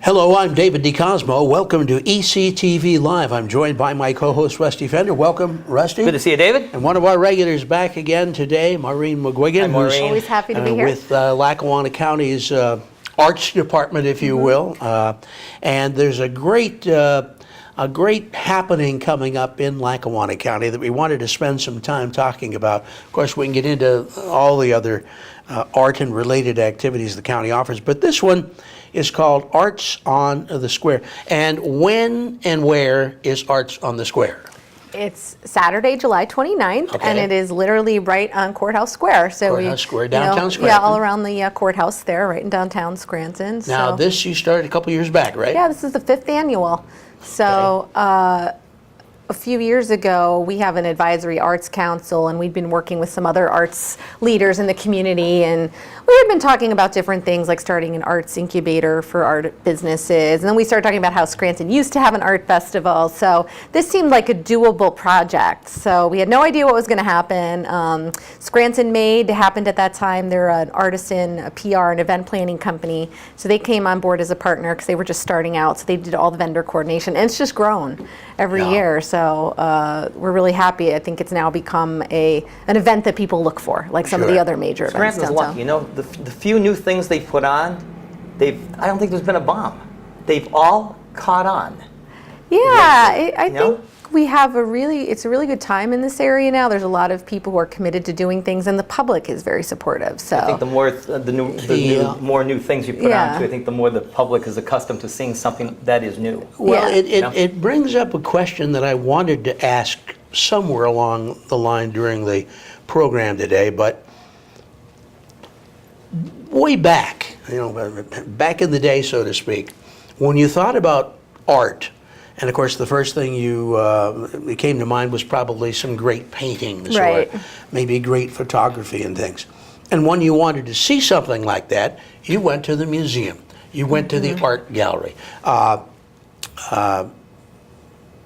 Hello, I'm David DeCosmo. Welcome to ECTV Live. I'm joined by my co-host, Rusty Fender. Welcome, Rusty. Good to see you, David. And one of our regulars back again today, Maureen McGuigan. Hi, Maureen. Always happy to be here. With Lackawanna County's Arts Department, if you will. And there's a great happening coming up in Lackawanna County that we wanted to spend some time talking about. Of course, we can get into all the other art and related activities the county offers, but this one is called Arts on the Square. And when and where is Arts on the Square? It's Saturday, July 29th, Okay. and it is literally right on Courthouse Square. So Courthouse Square, downtown Scranton. Yeah, all around the courthouse there, right in downtown Scranton. Now, so, this you started a couple years back, right? yeah, this is the 5th annual. So a few years ago, we have an advisory arts council, and we'd been working with some other arts leaders in the community, and we had been talking about different things like starting an arts incubator for art businesses, and then we started talking about how Scranton used to have an art festival. So this seemed like a doable project. So we had no idea what was going to happen. Scranton Made happened at that time. They're an artisan, a PR, and event planning company. So they came on board as a partner because they were just starting out. So they did all the vendor coordination, and it's just grown every year. So we're really happy. I think it's now become an event that people look for, like some of the other major events Scranton's downtown. lucky. You know, the few new things they've put on, I don't think there's been a bomb. They've all caught on. Yeah, I know? think we have it's a really good time in this area now. There's a lot of people who are committed to doing things, and the public is very supportive. So I think the more more new things you put on, I think the more the public is accustomed to seeing something that is new. Well, Yeah. it brings up a question that I wanted to ask somewhere along the line during the program today, but way back, back in the day, so to speak, when you thought about art, and of course the first thing that came to mind was probably some great paintings Right. or maybe great photography and things. And when you wanted to see something like that, you went to the museum. You went to the art gallery.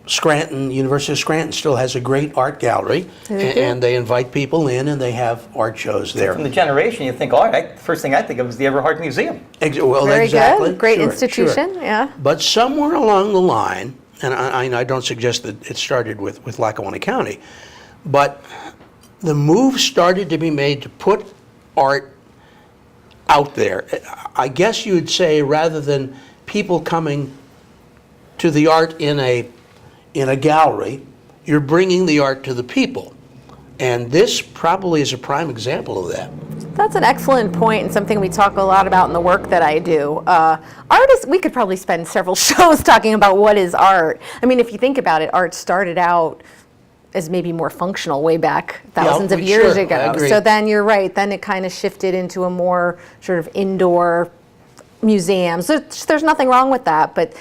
Scranton, University of Scranton still has a great art gallery, and they invite people in and they have art shows there. From the generation, you think art, the first thing I think of is the Everhart Museum. Well, very exactly. good, great Sure, institution. sure. Yeah. But somewhere along the line, and I don't suggest that it started with Lackawanna County, but the move started to be made to put art out there. I guess you'd say rather than people coming to the art in a gallery, you're bringing the art to the people. And this probably is a prime example of that. That's an excellent point, and something we talk a lot about in the work that I do. We could probably spend several shows talking about what is art. I mean, if you think about it, art started out as maybe more functional way back thousands of years ago. I agree. So then you're right, then it kind of shifted into a more sort of indoor museum. So there's nothing wrong with that, but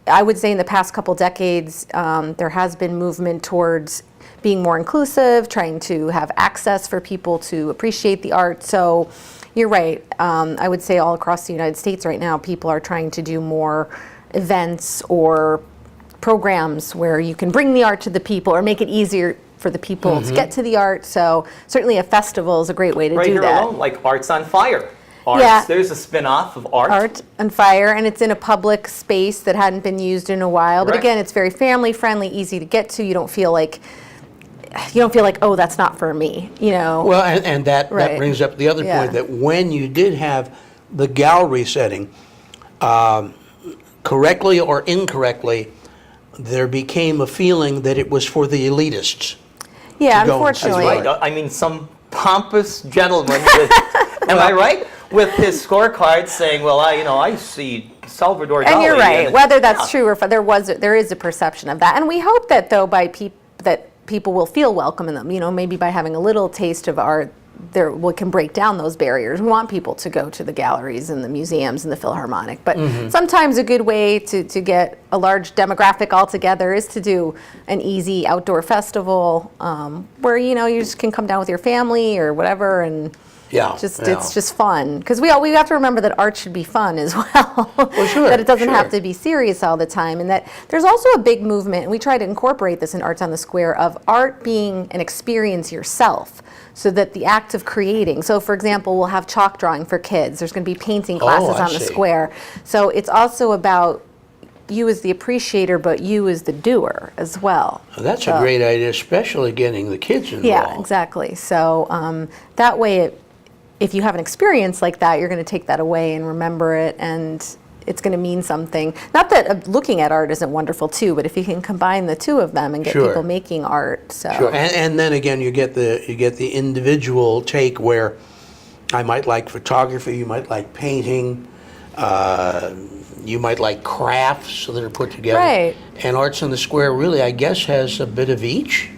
I would say in the past couple decades, there has been movement towards being more inclusive, trying to have access for people to appreciate the art. So you're right. I would say all across the United States right now, people are trying to do more events or programs where you can bring the art to the people or make it easier for the people to get to the art. So certainly a festival is a great way to Right do here that. alone, like Arts on Fire. Arts, Yeah. There's a spin-off of art. Art and Fire, and it's in a public space that hadn't been used in a while. But Right. again, it's very family friendly, easy to get to. You don't feel like, oh, that's not for me, Well, and that Right. brings up the other Yeah. point, that when you did have the gallery setting, correctly or incorrectly, there became a feeling that it was for the elitists. Yeah, to go and see unfortunately. art. Right. I mean, some pompous gentleman, am I right? With his scorecard saying, well, I see Salvador Dali. And you're right. Whether that's Yeah. true or there is a perception of that, and we hope that though that people will feel welcome in them. Maybe by having a little taste of art, we can break down those barriers. We want people to go to the galleries and the museums and the Philharmonic, but sometimes a good way to get a large demographic all together is to do an easy outdoor festival where you just can come down with your family or whatever, and it's just fun, because we have to remember that art should be fun as well. Well, sure, that it doesn't have sure. to be serious all the time, and that there's also a big movement, and we try to incorporate this in Arts on the Square, of art being an experience yourself. so that the act of creating, so for example, we'll have chalk drawing for kids, there's going to be painting classes I on the see. square. So it's also about you as the appreciator, but you as the doer as well. Well, that's a So- great idea, especially getting the kids involved. Yeah, exactly. So that way, if you have an experience like that, you're going to take that away and remember it, and it's going to mean something. Not that looking at art isn't wonderful too, but if you can combine the two of them and get Sure. people making art, so Sure, and then again, you get the individual take where I might like photography, you might like painting, you might like crafts that are put together. Right. And Arts in the Square really, I guess, has a bit of each.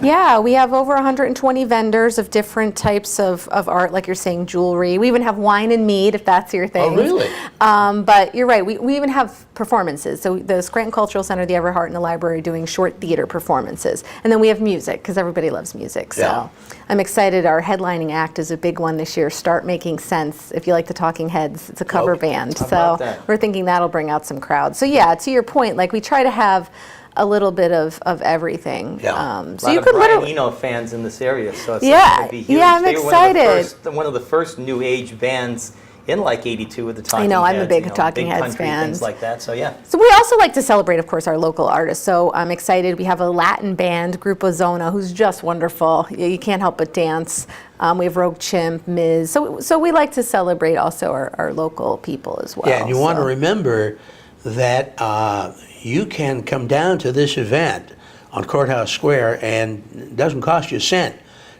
yeah, we have over 120 vendors of different types of art, like you're saying, jewelry. We even have wine and mead, if that's your thing. Oh, really? But you're right, we even have performances. So the Scranton Cultural Center, the Everhart, and the library are doing short theater performances. And then we have music, because everybody loves music. So Yeah. I'm excited. Our headlining act is a big one this year, Start Making Sense. If you like the Talking Heads, it's a cover Okay. band. How So about that? we're thinking that'll bring out some crowds. So yeah, to your point, like we try to have a little bit of everything. Yeah. So A lot you of could Brian literally. Eno fans in this area, so it's Yeah, going to be huge. yeah, I'm They were excited. One of the first new age bands in like '82 with the Talking Heads. know, I'm a big you know, Talking big Heads country, fan. Things like that. So yeah. So we also like to celebrate, of course, our local artists. So I'm excited. We have a Latin band, Grupo Zona, who's just wonderful. You can't help but dance. We have Rogue Chimp, Miz. So we like to celebrate also our local people as well. Yeah, and you want to So- remember that you can come down to this event on Courthouse Square, and it doesn't cost you a cent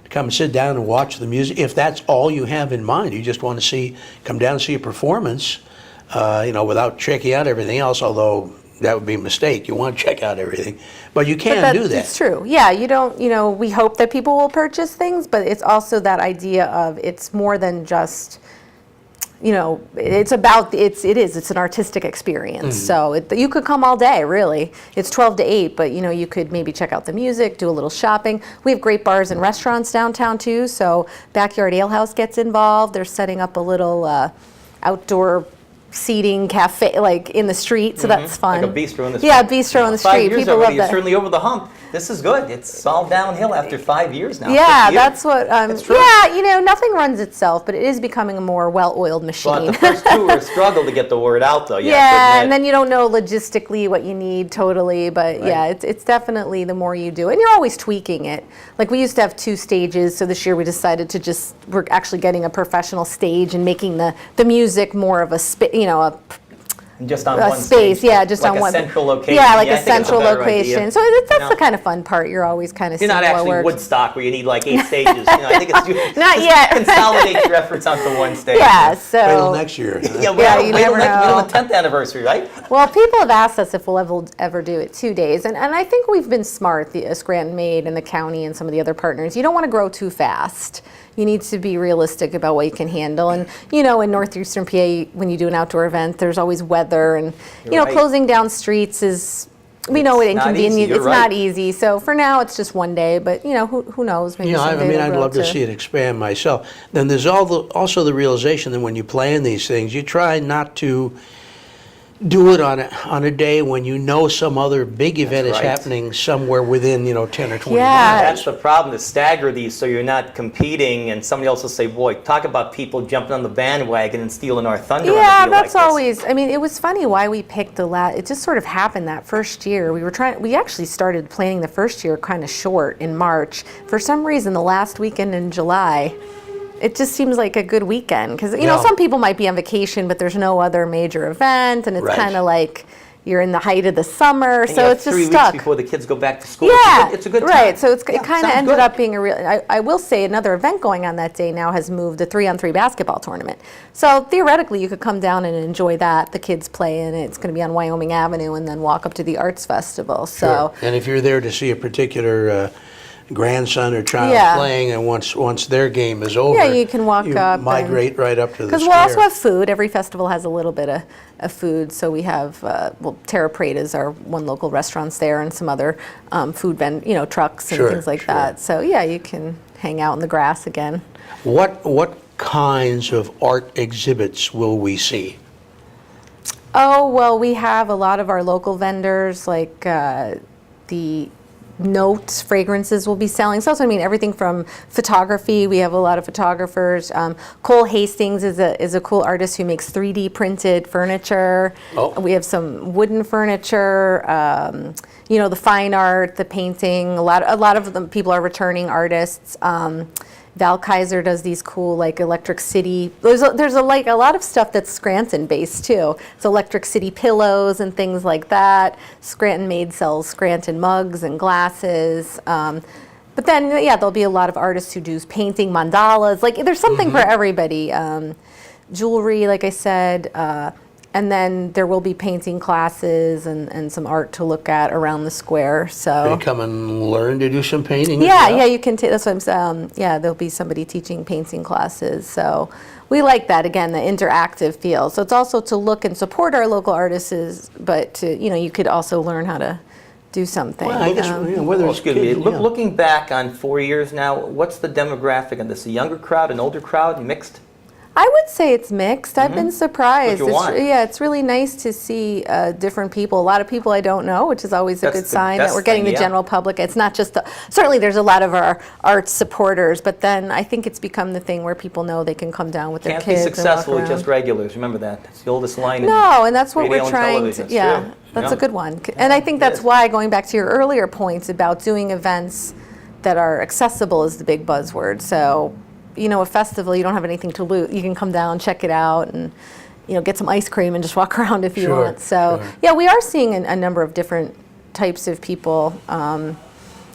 to come and sit down and watch the music. If that's all you have in mind, you just want to come down and see a performance, without checking out everything else, although that would be a mistake. You want to check out everything, but you can do that. It's true. Yeah, you don't, we hope that people will purchase things, but it's also that idea of it's more than just, it's about, it's an artistic experience. So you could come all day, really. It's 12 to 8, but you could maybe check out the music, do a little shopping. We have great bars and restaurants downtown too, so Backyard Ale House gets involved. They're setting up a little outdoor seating cafe, like in the street, so that's fun. Like a bistro in the street. Yeah, bistro in the 5 street. years People already, love you're that. certainly over the hump. This is good. It's all downhill after 5 years now. Yeah, 6 years. that's what. That's true. Yeah, nothing runs itself, but it is becoming a more well-oiled machine. But the first two were a struggle to get the word out, though. You have to Yeah, admit. and then you don't know logistically what you need totally, but yeah, it's definitely the more you do, and you're always tweaking it. Like we used to have 2 stages, so this year we decided to we're actually getting a professional stage and making the music more of a just on a one space, stage, yeah, just like on a one central location. Yeah, like I a think it's central better location. idea. So that's You the know? kind of fun part. You're always kind of You're seeing not what actually works. Woodstock where you need like 8 stages. I think it's Not just yet. Consolidate your efforts onto one stage. Yeah, Wait till so next year. Yeah, Yeah, well, you wait till never next- know. wait till the 10th anniversary, right? well, people have asked us if we'll ever do it 2 days, and I think we've been smart, the Scranton Maid and the county and some of the other partners. You don't want to grow too fast. You need to be realistic about what you can handle. And, in northeastern PA, when you do an outdoor event, there's always weather. And, You're right. closing down streets is, we know it It's not easy, inconvenient. you're It's right. not easy. So for now, it's just 1 day. But, who knows? Maybe someday it'll I'd grow love to see it expand myself. Then there's also the realization that when you plan these things, you try not to do it on a day when some other big event is right. happening somewhere within 10 or 20 Yeah. miles. That's the problem, to stagger these so you're not competing and somebody else will say, boy, talk about people jumping on the bandwagon and stealing our thunder. on a Yeah, deal like that's this. always. I mean, it was funny why we picked it just sort of happened that first year. We actually started planning the first year kind of short in March. For some reason, the last weekend in July, it just seems like a good weekend because Yeah. some people might be on vacation, but there's no other major event, and it's Right. kind of like you're in the height of the summer, And you so have it's just 3 stuck. weeks before the kids go back to school. Yeah, It's a good time. right. So it Yeah, kind of sounds ended good. up being a real. I will say another event going on that day now has moved, a 3-on-3 basketball tournament. So theoretically, you could come down and enjoy that. The kids play in it. It's going to be on Wyoming Avenue, and then walk up to the Arts Festival. So. Sure. And if you're there to see a particular grandson or child Yeah. playing, and once their game is over, Yeah, you can walk you up migrate right up to the Because square. we'll also have food. Every festival has a little bit of food. So we have, Terra Parade is our one local restaurant's there, and some other food trucks and Sure, things like sure. that. So yeah, you can hang out in the grass again. What kinds of art exhibits will we see? Oh, well, we have a lot of our local vendors, like the notes, fragrances will be selling. So, I mean, everything from photography. We have a lot of photographers. Cole Hastings is a cool artist who makes 3D printed furniture. Oh. We have some wooden furniture. You know, the fine art, the painting. A lot of them people are returning artists. Val Kaiser does these cool like Electric City. There's a lot of stuff that's Scranton based too. So Electric City pillows and things like that. Scranton Made sells Scranton mugs and glasses. But then there'll be a lot of artists who do painting, mandalas. Like there's something for everybody. Jewelry, like I said. And then there will be painting classes and some art to look at around the square. So They come and learn to do some painting? yeah, as well? yeah, you can. That's what I'm saying. Yeah, there'll be somebody teaching painting classes. So we like that again, the interactive feel. So it's also to look and support our local artists, but to, you could also learn how to do something. Well, I guess, whether Well, it's excuse me. kids, yeah. Looking back on 4 years now, what's the demographic on this? A younger crowd, an older crowd, mixed? I would say it's mixed. I've been surprised. What you want. It's really nice to see different people. A lot of people I don't know, which is always a That's good the sign that best we're getting thing, the yeah. general public. It's not just certainly there's a lot of our arts supporters, but then I think it's become the thing where people know they can come down with Can't their be kids and walk successful with around. just regulars. Remember that. It's the oldest line. No, and that's what radio we're and trying television. to. It's Yeah, true. that's Yeah. a good one. And I think that's is. why, going back to your earlier points about doing events that are accessible is the big buzzword. So, a festival, you don't have anything to lose. You can come down, check it out, and get some ice cream and just walk around if you Sure, want. So, sure. yeah, we are seeing a number of different types of people,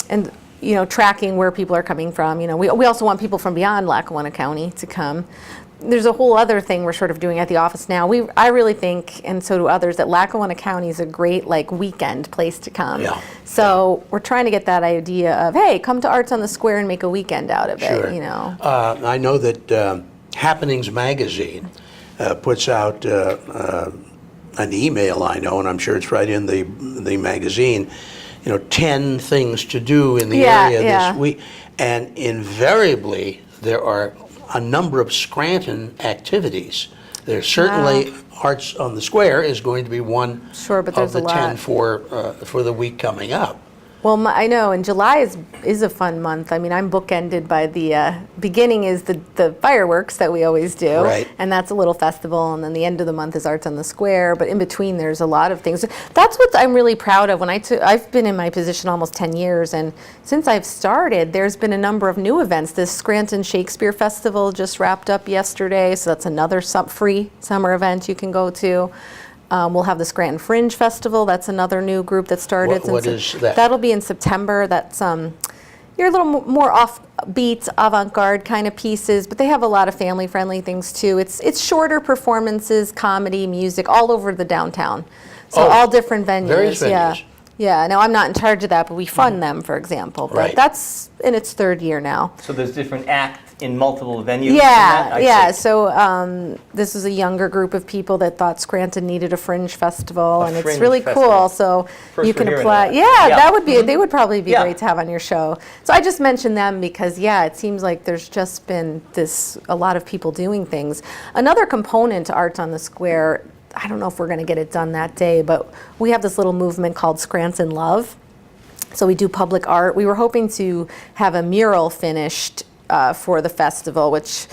and tracking where people are coming from. We also want people from beyond Lackawanna County to come. There's a whole other thing we're sort of doing at the office now. I really think, and so do others, that Lackawanna County is a great weekend place to come. Yeah. So we're trying to get that idea of, hey, come to Arts on the Square and make a weekend out of Sure. it. I know that Happenings Magazine puts out an email, I know, and I'm sure it's right in the magazine, 10 things to do in the Yeah, area yeah. this week. And invariably, there are a number of Scranton activities. There's certainly Arts on the Square is going to be one Sure, but of there's the a 10 lot. for the week coming up. Well, I know, and July is a fun month. I mean, I'm bookended by the beginning is the fireworks that we always do, Right. and that's a little festival, and then the end of the month is Arts on the Square. But in between, there's a lot of things. That's what I'm really proud of. I've been in my position almost 10 years, and since I've started, there's been a number of new events. This Scranton Shakespeare Festival just wrapped up yesterday, so that's another free summer event you can go to. We'll have the Scranton Fringe Festival. That's another new group that started. What is that? That'll be in September. That's you're a little more offbeat, avant-garde kind of pieces, but they have a lot of family-friendly things too. It's shorter performances, comedy, music, all over the downtown. So Oh, all different venues. various Yeah. venues. Yeah. Now I'm not in charge of that, but we fund them, for example. But Right. that's in its third year now. So there's different acts in multiple venues? in Yeah, that? I yeah. see. So this is a younger group of people that thought Scranton needed a fringe festival, and it's fringe really festival. cool. So First you we're can hearing apply. of that. Yeah, Yeah. that would be. They would probably be Yeah. great to have on your show. So I just mentioned them because it seems like there's just been a lot of people doing things. Another component to Arts on the Square. I don't know if we're going to get it done that day, but we have this little movement called Scranton Love. So we do public art. We were hoping to have a mural finished for the festival, which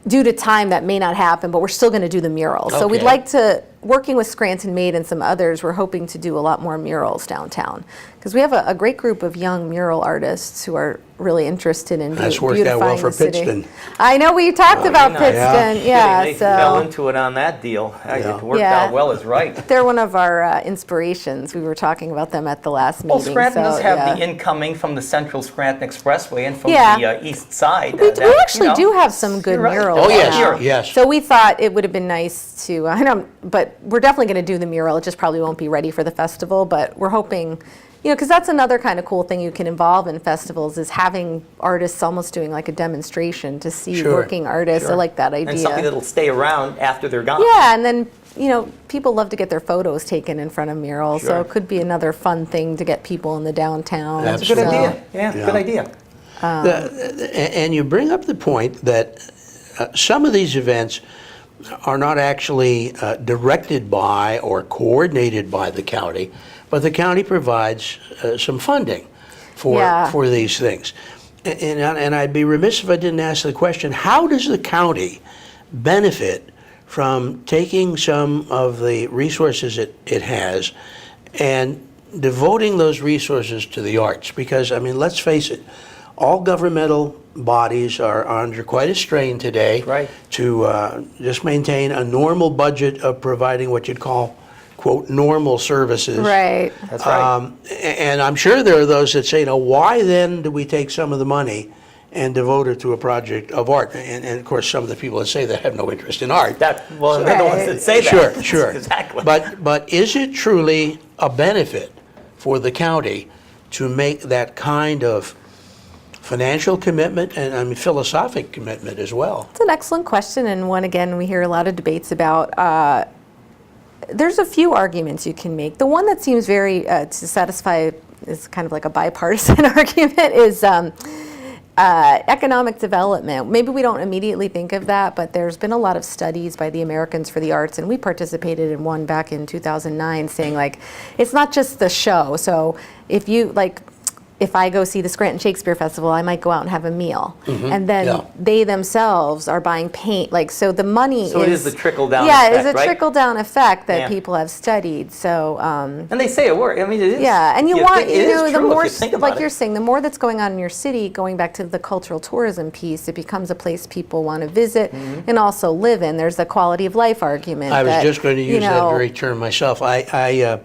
due to time that may not happen, but we're still going to do the mural. So we'd Okay. like to, working with Scranton Made and some others, we're hoping to do a lot more murals downtown. Because we have a great group of young mural artists who are really interested in That's worked out well beautifying for the city. Pittston. I know we talked about nice. Pittston, They fell so into it on that deal. Yeah. It worked Yeah. out well as right. they're one of our inspirations. We were talking about them at the last Well, meeting. Scranton so, does have yeah. the incoming from the Central Scranton Expressway and from Yeah. the east side. We that, actually do have some good you're right. murals. Oh, yes, now. yes. So we thought it would have been nice to, I know, but we're definitely going to do the mural. It just probably won't be ready for the festival, but we're hoping, because that's another kind of cool thing you can involve in festivals is having artists almost doing like a demonstration to see Sure, working artists. I sure. like that idea. And something that'll stay around after they're gone. Yeah, and then, people love to get their photos taken in front of murals, so Sure. it could be another fun thing to get people in the downtown. That's It's a good So- idea. Yeah, Yeah. good idea. And you bring up the point that some of these events are not actually directed by or coordinated by the county, but the county provides some funding. Yeah. for these things. And I'd be remiss if I didn't ask the question, how does the county benefit from taking some of the resources it has and devoting those resources to the arts? Because, I mean, let's face it, all governmental bodies are under quite a strain today Right. to just maintain a normal budget of providing what you'd call, quote, normal services. Right. That's right. And I'm sure there are those that say, why then do we take some of the money and devote it to a project of art? And of course, some of the people that say that have no interest in art. They're the ones that say Sure, that. sure. Exactly. But is it truly a benefit for the county to make that kind of financial commitment and, I mean, philosophic commitment as well? It's an excellent question, and one, again, we hear a lot of debates about. There's a few arguments you can make. The one that seems very to satisfy is kind of like a bipartisan argument is economic development. Maybe we don't immediately think of that, but there's been a lot of studies by the Americans for the Arts, and we participated in one back in 2009 saying, like, it's not just the show. So if I go see the Scranton Shakespeare Festival, I might go out and have a meal. And then Yeah. they themselves are buying paint. Like, so the money So it is the trickle-down yeah, effect, it's a right? trickle-down effect that Yeah. people have studied. So, And they say it works. I mean, it is. yeah, and you it want, is the true more, if you think about like it. you're saying, the more that's going on in your city, going back to the cultural tourism piece, it becomes a place people want to visit and also live in. There's the quality of life argument. I was that, just going to you use that know, very term myself. I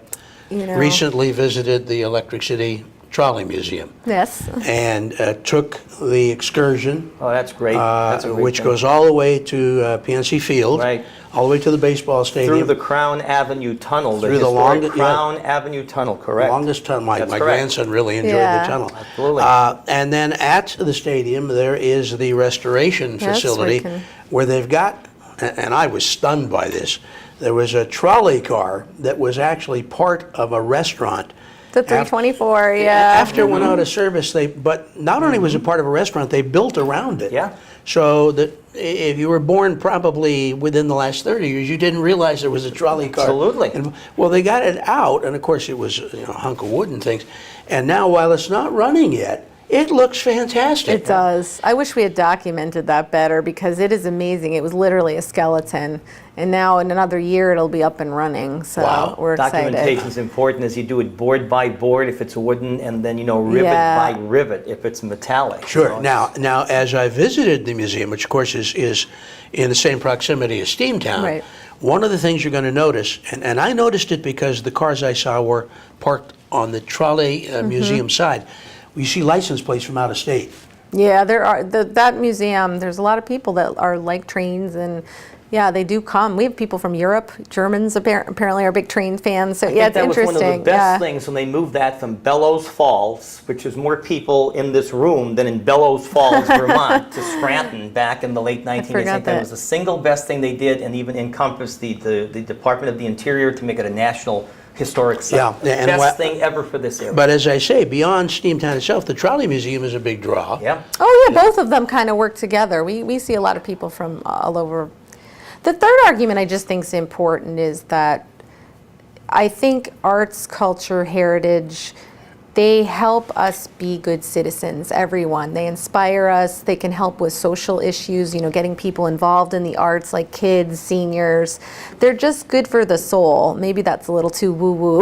you know, recently visited the Electric City Trolley Museum Yes. and took the excursion, Oh, that's great. That's a great which thing. goes all the way to PNC Field, Right. all the way to the baseball stadium. Through the Crown Avenue Tunnel, Through the historic longest- Crown Avenue Tunnel, correct? Longest tunnel. My That's my correct. grandson really enjoyed Yeah. the tunnel. Absolutely. And then at the stadium, there is the restoration Yes, we facility can- where they've got, and I was stunned by this, there was a trolley car that was actually part of a restaurant. The 324, yeah. After it went out of service, but not only was it part of a restaurant, they built around it. Yeah. So that if you were born probably within the last 30 years, you didn't realize there was a trolley car. Absolutely. And, well, they got it out, and of course it was a hunk of wood and things. And now, while it's not running yet, it looks fantastic. It does. I wish we had documented that better because it is amazing. It was literally a skeleton. And now in another year it'll be up and running. So Wow. we're excited. Documentation is important as you do it board by board if it's wooden, and then rivet Yeah. by rivet if it's metallic. Sure. You know, Now, as I visited the museum, which of course is in the same proximity as Steamtown, Right. one of the things you're going to notice, and I noticed it because the cars I saw were parked on the trolley museum side, you see license plates from out of state. Yeah, there are that museum. There's a lot of people that are like trains, and yeah, they do come. We have people from Europe. Germans apparently are big train fans. So yeah, it's that was interesting. one of the best yeah. things when they moved that from Bellows Falls, which is more people in this room than in Bellows Falls, Vermont, to Scranton back in the late 1980s. I forgot think that that. was the single best thing they did, and even encompassed the Department of the Interior to make it a national historic site. Yeah, and best thing ever for this area. But as I say, beyond Steamtown itself, the trolley museum is a big draw. Yeah. Oh yeah, both of them kind of work together. We see a lot of people from all over. The third argument I just think is important is that I think arts, culture, heritage, they help us be good citizens, everyone. They inspire us. They can help with social issues, getting people involved in the arts like kids, seniors. They're just good for the soul. Maybe that's a little too woo-woo,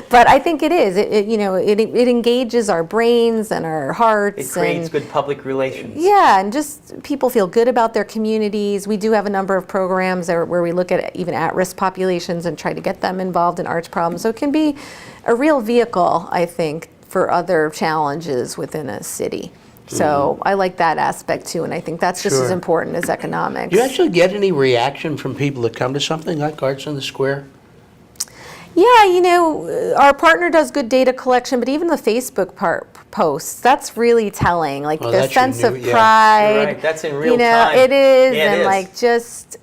but I think it is. It engages our brains and our hearts. It creates and, good public relations. yeah, and just people feel good about their communities. We do have a number of programs where we look at even at-risk populations and try to get them involved in arts problems. So it can be a real vehicle, I think, for other challenges within a city. So I like that aspect too, and I think that's just as Sure. important as economics. Do you actually get any reaction from people that come to something like Arts on the Square? Yeah, our partner does good data collection, but even the Facebook posts, that's really telling. Like Oh, the that's your sense of new- yeah. pride. Right, that's in real time. It is, Yeah, it and is. like just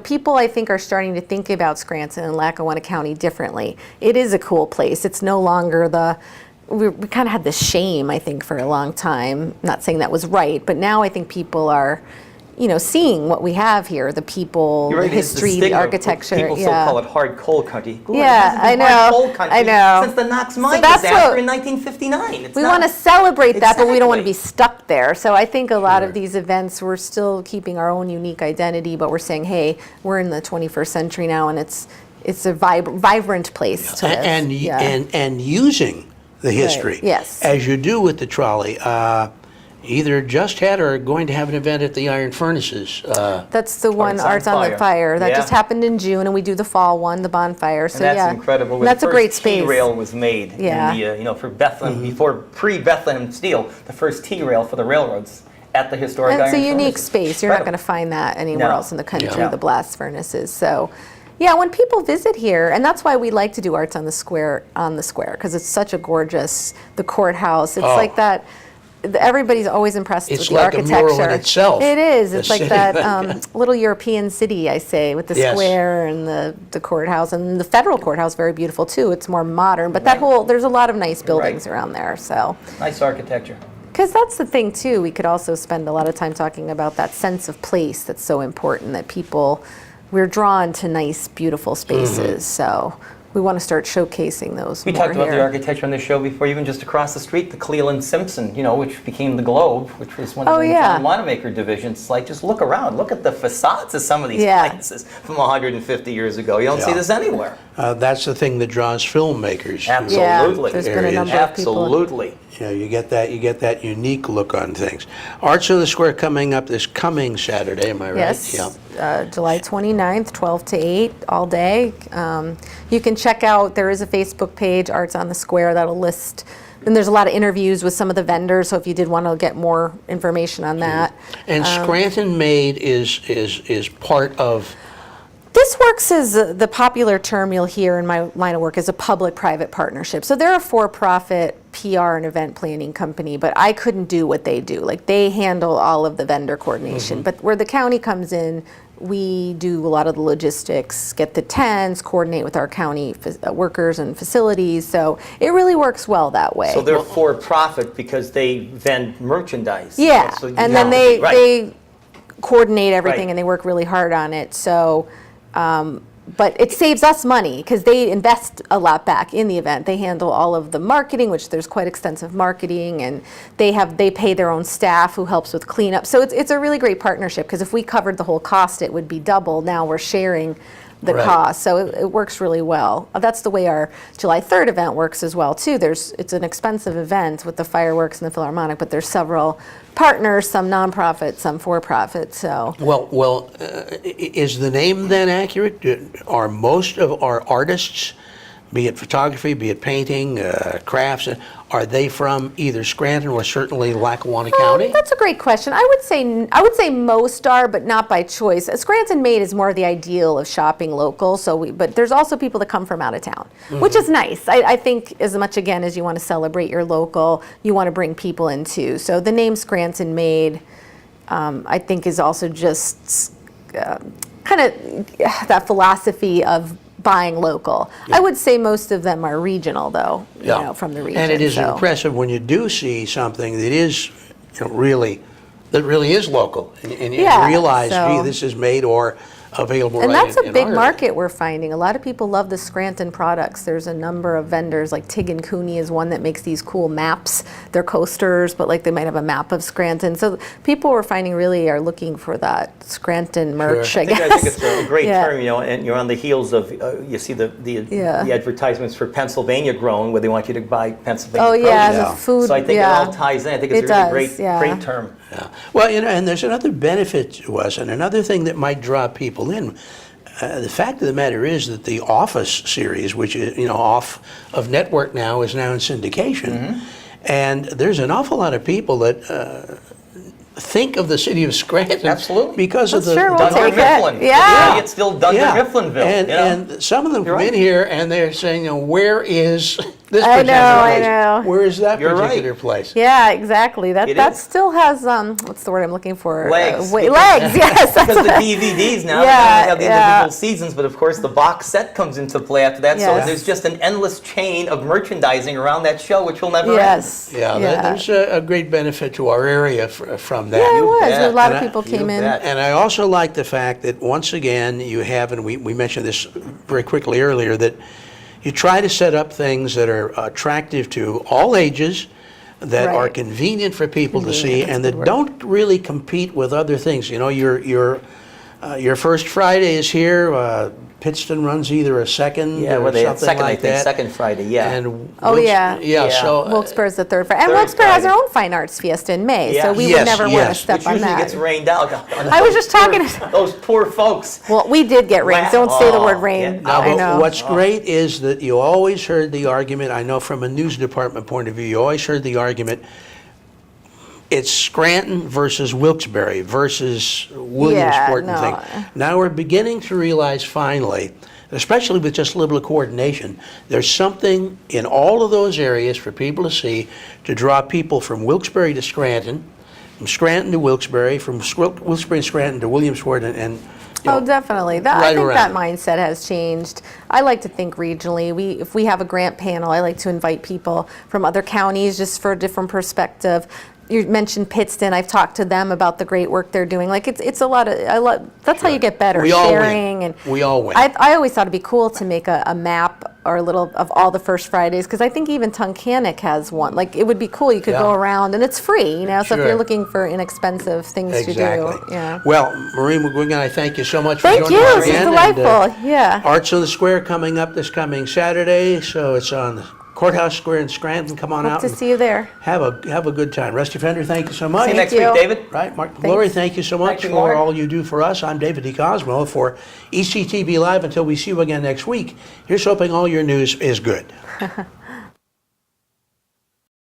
people I think are starting to think about Scranton and Lackawanna County differently. It is a cool place. It's no longer we kind of had this shame, I think, for a long time. Not saying that was right, but now I think people are, seeing what we have here, the people, You're the right, it's history, the stigma. architecture. People still call it hard coal country. Lord, Yeah, it hasn't I been know, hard coal country I know. since the Knox mine that's disaster what- in 1959. It's We not- want to celebrate that, but we don't want to be Exactly. stuck there. So I think a lot Sure. of these events, we're still keeping our own unique identity, but we're saying, hey, we're in the 21st century now, and it's a vibrant place to live. And using the history, yes. as you do with the trolley. Either just had or are going to have an event at the Iron Furnaces. That's the one, Arts on Arts on the Fire. That Yeah. just happened in June, and we do the fall one, the bonfire. So And that's yeah, incredible. And where that's the a great first space. T-rail was made. Yeah. In the, for Bethlehem, before pre-Bethlehem Steel, the first T-rail for the railroads at the historic And it's a Iron unique Furnaces. space. You're not going Incredible. to find that anywhere No. else in the country, Yeah. the blast furnaces. So, yeah, when people visit here, and that's why we like to do Arts on the Square, because it's such a gorgeous, the courthouse. It's Oh. like that. Everybody's always impressed It's with the like a architecture. mural in itself, It is. the It's like city. that little European city, I say, with the Yes. square and the courthouse, and the federal courthouse, very beautiful too. It's more modern, but that whole, there's a lot of nice buildings around there. So. Nice architecture. Because that's the thing too, we could also spend a lot of time talking about that sense of place that's so important, that people, we're drawn to nice, beautiful spaces. So we want to start showcasing those We more talked about the here. architecture on this show before, even just across the street, the Cleland Simpson, which became the Globe, which was one of Oh, the yeah. John Wanamaker divisions. Like, just look around, look at the facades of some of these Yeah. places from 150 years ago. You don't see Yeah. this anywhere. That's the thing that draws filmmakers. Absolutely. there's been a areas. number of people. Absolutely. You get that unique look on things. Arts on the Square coming up this coming Saturday, am I right? Yes, Yeah. July 29th, 12 to 8, all day. You can check out, there is a Facebook page, Arts on the Square, that'll list, and there's a lot of interviews with some of the vendors, so if you did want to get more information on that. And Scranton Made is part of. This works as the popular term you'll hear in my line of work is a public-private partnership. So they're a for-profit PR and event planning company, but I couldn't do what they do. Like, they handle all of the vendor coordination. But where the county comes in, we do a lot of the logistics, get the tents, coordinate with our county workers and facilities. So it really works well that way. So they're for profit because they vend merchandise. Yeah, So you and then know, they right. they coordinate everything Right. and they work really hard on it. So, but it saves us money because they invest a lot back in the event. They handle all of the marketing, which there's quite extensive marketing, and they pay their own staff who helps with cleanup. So it's a really great partnership because if we covered the whole cost, it would be double. Now we're sharing the Right. cost, so it works really well. That's the way our July 3rd event works as well too. It's an expensive event with the fireworks and the Philharmonic, but there's several partners, some nonprofit, some for-profit. So Is the name then accurate? Are most of our artists, be it photography, be it painting, crafts, are they from either Scranton or certainly Lackawanna County? that's a great question. I would say most are, but not by choice. Scranton Made is more the ideal of shopping local. But there's also people that come from out of town, which is nice. I think as much again as you want to celebrate your local, you want to bring people in too. So the name Scranton Made, I think, is also just kind of that philosophy of buying local. I would say most of them are regional, though, from the region. And it is so. impressive when you do see something that is really is local, and you Yeah, realize, so- gee, this is made or available And right that's in a big our market we're finding. A lot of people love the Scranton products. There's a number of vendors, like Tig and Cooney is one that makes these cool maps. They're coasters, but like they might have a map of Scranton. So people we're finding really are looking for that Scranton merch, Sure. I guess. I think it's a great Yeah. term, and you're on the heels of, you see the advertisements for Pennsylvania Grown, where they want you to buy Pennsylvania Oh yeah, produce. the food. So I think yeah. it all ties in. I think it's It a really does, great, yeah. great term. Yeah. Well, and there's another benefit to us, and another thing that might draw people in. The fact of the matter is that the Office series, which is off of network now, is now in syndication, and there's an awful lot of people that think of the city of Scranton Absolutely. because of That's the true, we'll Dunder take it. Mifflin. Yeah. It's still Dunder Mifflinville. And some of them You're come in right. here and they're saying, where is This I particular know, I place. know. Where is that You're right. particular place? Yeah, exactly. That It that is. still has what's the word I'm looking for? Legs. Legs. Yes. that's Because the what- DVDs now, Yeah, they have the yeah. individual seasons, but of course the box set comes into play after that. So Yes. there's just an endless chain of merchandising around that show, which will never end. Yes. Yeah, there's a great benefit to our area from that. Yeah, it was. bet. A lot of And I- people you came in. bet. And I also like the fact that once again you have, and we mentioned this very quickly earlier, that you try to set up things that are attractive to all ages, that Right. are convenient for people to see, Convenient, and that's a that good word. don't really compete with other things. You know, your first Friday is here. Pittston runs either a second Yeah, or where they something second, like I think, that. second Friday, yeah. And Oh, yeah. yeah. Yeah. So Wilkes-Barre's the third Friday. And Third Wilkes-Barre has their Friday. own fine arts fiesta in May, Yeah. so we Yes, would never want yes. to step Which on usually that. gets rained out. I was just talking- Those poor folks. Well, we did get rain. Wow. Don't say the word Oh, rain. yeah. Now, I but know. what's great is that you always heard the argument, I know from a news department point of view, you always heard the argument, it's Scranton versus Wilkes-Barre versus Williamsport and no. things. Now we're beginning to realize finally, especially with just a little coordination, there's something in all of those areas for people to see to draw people from Wilkes-Barre to Scranton, from Scranton to Wilkes-Barre, from Wilkes-Barre and Scranton to Williamsport, and you Oh, know, definitely. I right think that around. mindset has changed. I like to think regionally. If we have a grant panel, I like to invite people from other counties just for a different perspective. You mentioned Pittston. I've talked to them about the great work they're doing. Like it's a lot of. That's how you get better. We all win. Sharing and We all win. I always thought it'd be cool to make a map or a little of all the First Fridays, because I think even Tunkhannock has one. Like it would be cool. You could go Yeah. around and it's free. So if Sure. you're looking for inexpensive things Exactly. to do, yeah. Well, Maureen, we're going to thank you so much for Thank joining you. us This is again. delightful. Yeah. Arts on the Square coming up this coming Saturday, so it's on Courthouse Square in Scranton. Come on Hope out to and see you there. have a good time. Rusty Fender, thank you so much. See you next you. week, David. Right, Mark Glory, thank you so much you, for Mark. all you do for us. I'm David D. Cosmo for ECTV Live. Until we see you again next week, here's hoping all your news is good.